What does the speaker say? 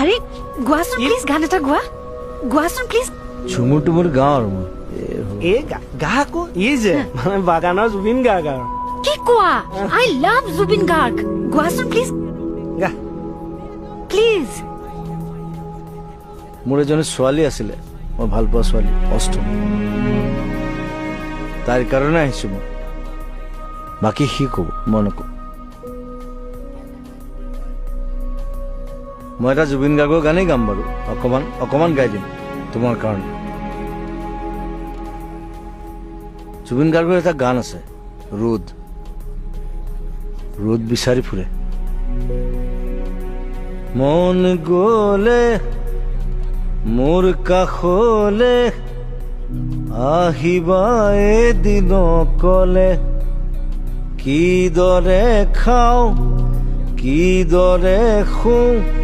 আৰে গোৱাচোন প্লিজ গান এটা গোৱাচোন প্লিজ ঝুমুৰ টুমুৰ গাওঁ আৰু মই এই গা আকৌ ই যে মানে বাগানৰ জুবিন গাৰ্গ আৰু কি কোৱা আই লাভ জুবিন গাৰ্গ গোৱাচোন প্লিজ গা প্লিজ মোৰ এজনী ছোৱালী আছিলে মই ভাল পোৱা ছোৱালী অষ্টম তাইৰ কাৰণে আহিছো মই বাকী সি ক'ব মই নকওঁ মই এটা জুবিন গাৰ্গৰ গানেই গাম বাৰু অকমান গাই দিম তোমাৰ কাৰণে জুবিন গাৰ্গৰ এটা গান আছে ৰ'দ বিচাৰি ফুৰে মন গ'লে মোৰ কাষলে আহিবা এদিন কলে কিদৰে খাওঁ কিদৰে শুওঁ